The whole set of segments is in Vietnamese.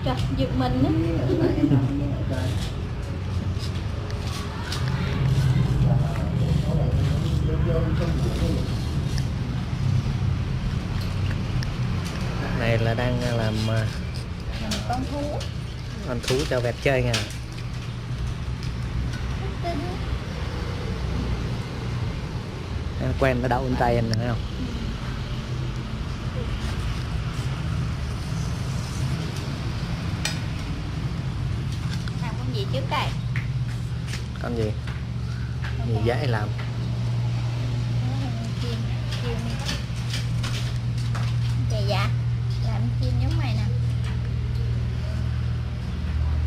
Trời, giật mình á. Này là đang làm Con thú. ăn thú cho vẹt chơi nha. Em quen nó đậu bên tay anh thấy không? Làm con gì trước đây? Con gì? Gì dễ làm. Chim, chim. Dạ dạ. Làm chim giống mày nè.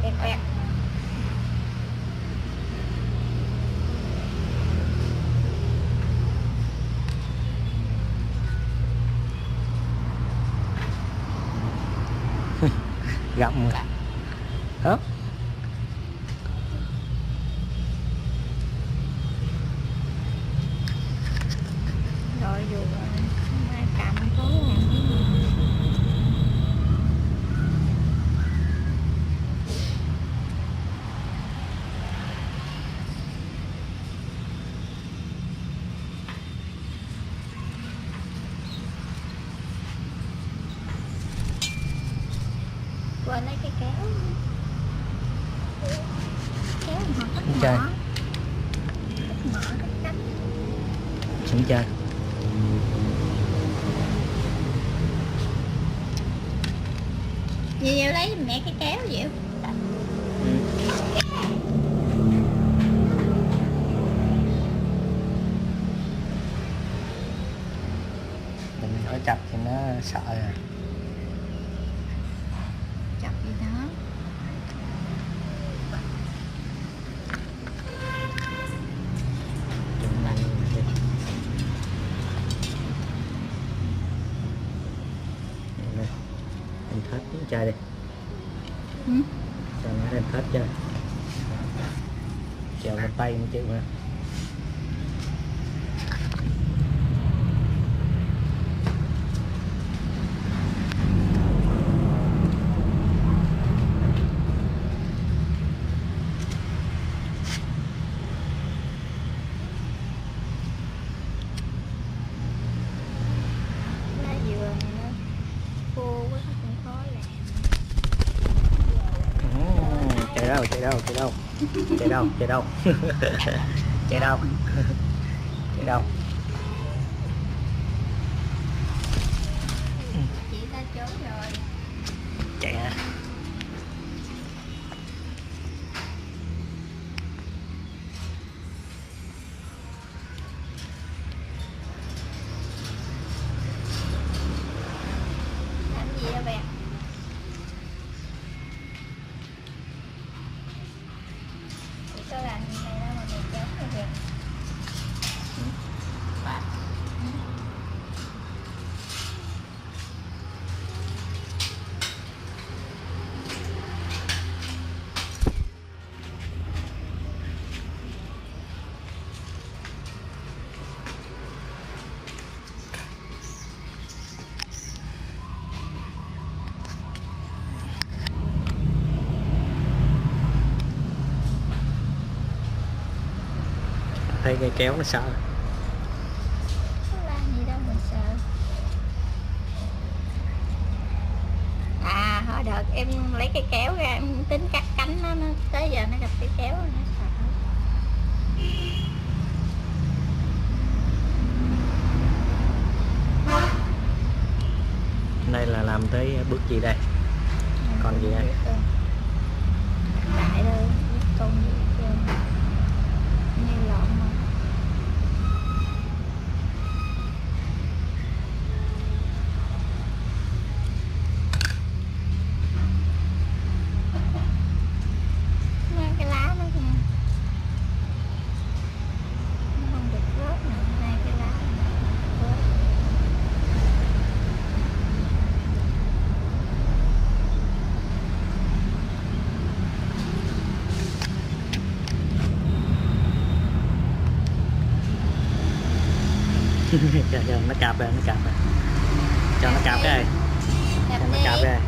Bẹt bẹt. Gặm rồi. Hấp. Rồi dù mai cầm có làm cái gì. Quên lấy cái kéo. Kéo mà cắt Chơi. mỏ. Cắt mỏ, cắt cắt. Xuống chơi. Nhiều lấy mẹ cái kéo vậy. Mình phải chặt thì nó sợ à. Chọc gì đó. Em thết chơi đi. Ừ? Cho nó em thết chơi. Chèo một tay mới chịu mà. Lá dừa này nó khô quá nó cũng khó làm. Chạy đâu, chạy đâu, chạy đâu. Chạy đâu, chạy đâu. Chạy đâu. Chạy đâu. Chỉ ta chối rồi. Chạy hả? Làm gì vậy bạn? Chỉ có làm gì này đâu mà mày chối rồi kìa. Thấy cây kéo nó sợ. Có làm gì đâu mà sợ. À hồi đợt em lấy cái kéo ra em tính cắt cánh nó tới giờ nó gặp cái kéo nó sợ. Đây là làm tới bước gì đây? Còn gì đây? Đại thôi, con gì hết trơn. Như lộn mà. Mấy cái lá nó kìa. Nó không được rớt nè, hai cái lá này rớt. Cho nó cạp ra, nó cạp ra. Cho nó cạp đây. Cho nó cạp ra.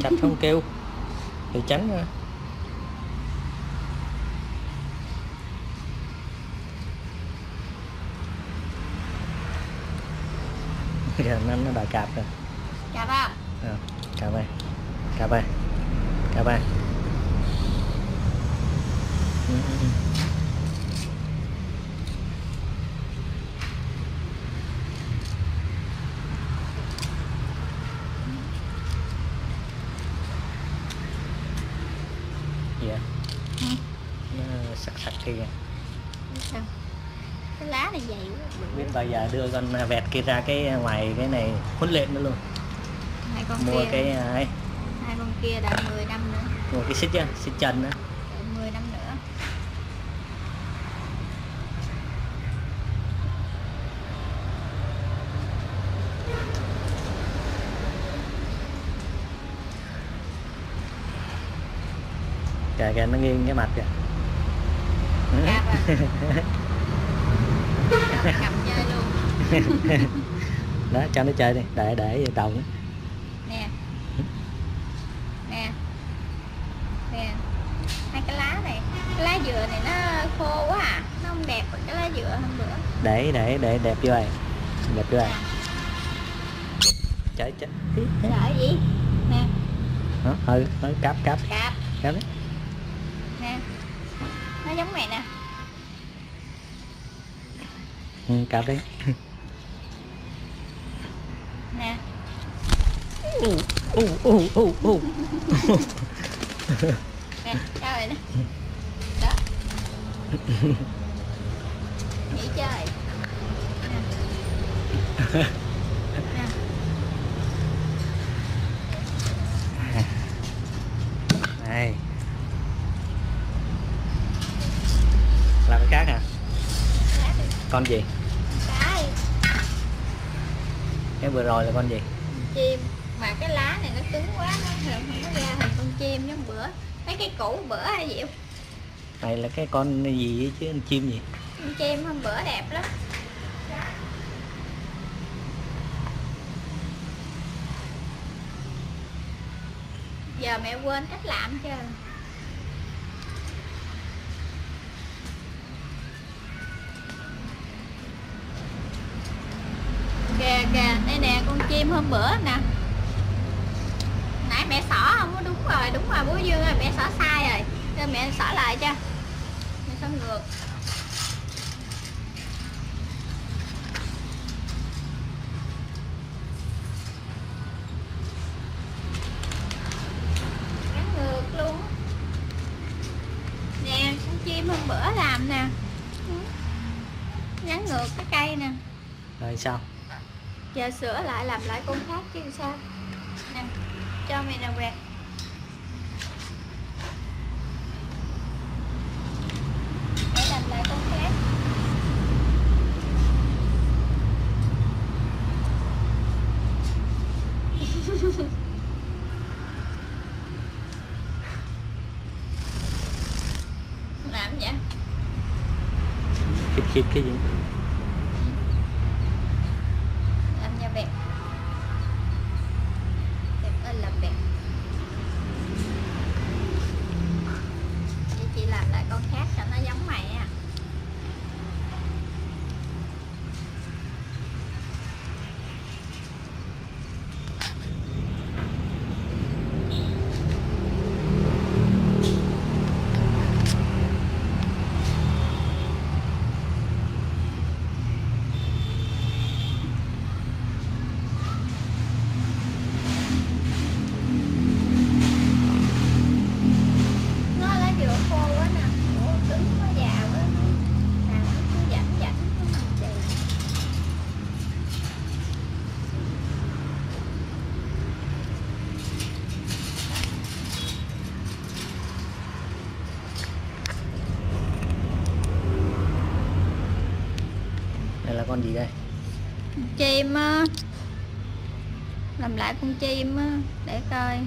chặt không kêu thì tránh ra. Giờ nó đòi cạp rồi. Cạp à? Cạp ơi, cạp ơi, cạp ơi. Dạ. Nó sặc sặc kìa. Sao? Cái lá này dày quá. Biết bao giờ đưa con vẹt kia ra cái ngoài cái này huấn luyện nữa luôn. Hai con Mua kia, cái ấy, hai con kia đợi 10 năm nữa. mua cái xích á, xích chân á. Đợi 10 năm nữa. Kìa kìa nó nghiêng cái mặt kìa. Cạp à? Cho nó cầm chơi luôn. Đó cho nó chơi đi, để về đầu nữa. Nè. Nè. Nè. Hai cái lá này, cái lá dừa này nó khô quá à, nó không đẹp bằng cái lá dừa hôm bữa. Để đẹp vô này, đẹp vô này. Chạy chạy. Sợ gì? Nè. Đó, cáp Cạp. đấy. Nè. Nó giống mày nè. Cáp đấy. Nè. Nè, sao vậy nè. Đó. Nghỉ chơi. Nè. Nè. Này. Làm cái khác hả? Lá đi. Con gì? Cái Cái vừa rồi là con gì? chim mà cái lá này nó cứng quá nó không có ra thành con chim giống bữa mấy cái củ bữa hay gì không? Này là cái con gì ấy chứ, con chim gì? Con chim hôm bữa đẹp lắm. Giờ mẹ quên cách làm chưa? Kìa kìa, đây nè con chim hôm bữa nè. Nãy mẹ xỏ không có đúng rồi bố Dương ơi, mẹ xỏ sai rồi. Cho mẹ xỏ lại cho. Mẹ xỏ ngược. Gắn ngược luôn. Nè, con chim hôm bữa làm nè. Gắn ngược cái cây nè. Rồi sao? Giờ sửa lại làm lại con khác chứ sao. Nè, cho mày nè quẹt. Để làm lại con khác. Làm vậy? Khít cái gì? Làm cho đẹp. Đẹp ơi là đẹp. Vậy chị làm lại con khác cho nó giống mày á. Nó lá dừa khô quá nè. Ủa, cứng quá già quá. Nào nó cứ rảnh rảnh nó đẹp. Đây là con gì đây? Chim á. Làm lại con chim á để coi.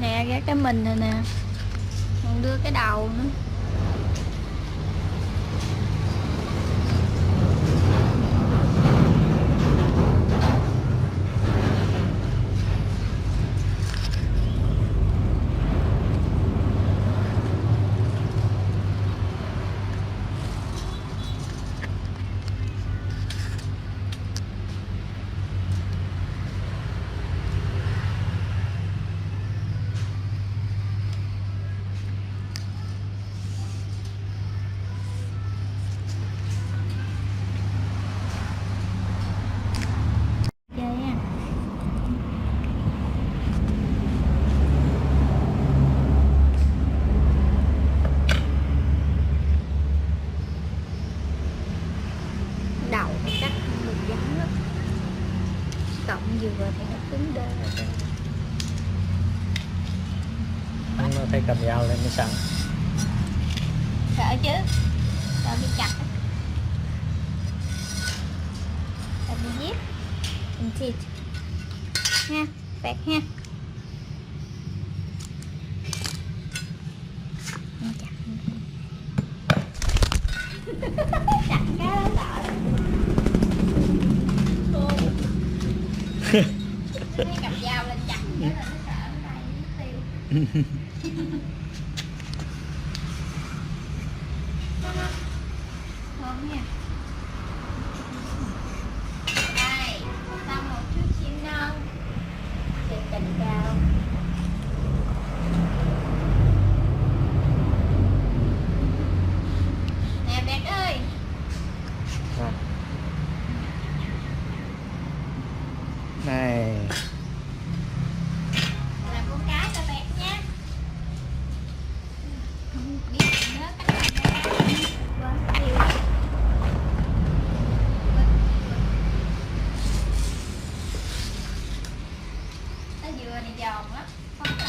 Nè ra cái mình này nè. Còn đưa cái đầu nữa. cọng dừa thì nó cứng đơ rồi. Nó thấy cầm dao lên mới sẵn. Sợ chứ, sợ bị chặt á. Sợ bị giết. Mình thịt ha, bẹt ha. Chặt chặt cái đó sợ lắm. Nó cầm dao lên chặt cái là nó sợ nó bay nó tiêu. Ngon nha. Đây, xong một chút chim non. Để cành cao. Nè Bẹt ơi. À. Này. Làm con cái cho Bẹt nha. Không biết nhớ cách làm ra. Quên tiêu. Cái dừa này giòn lắm, khó làm.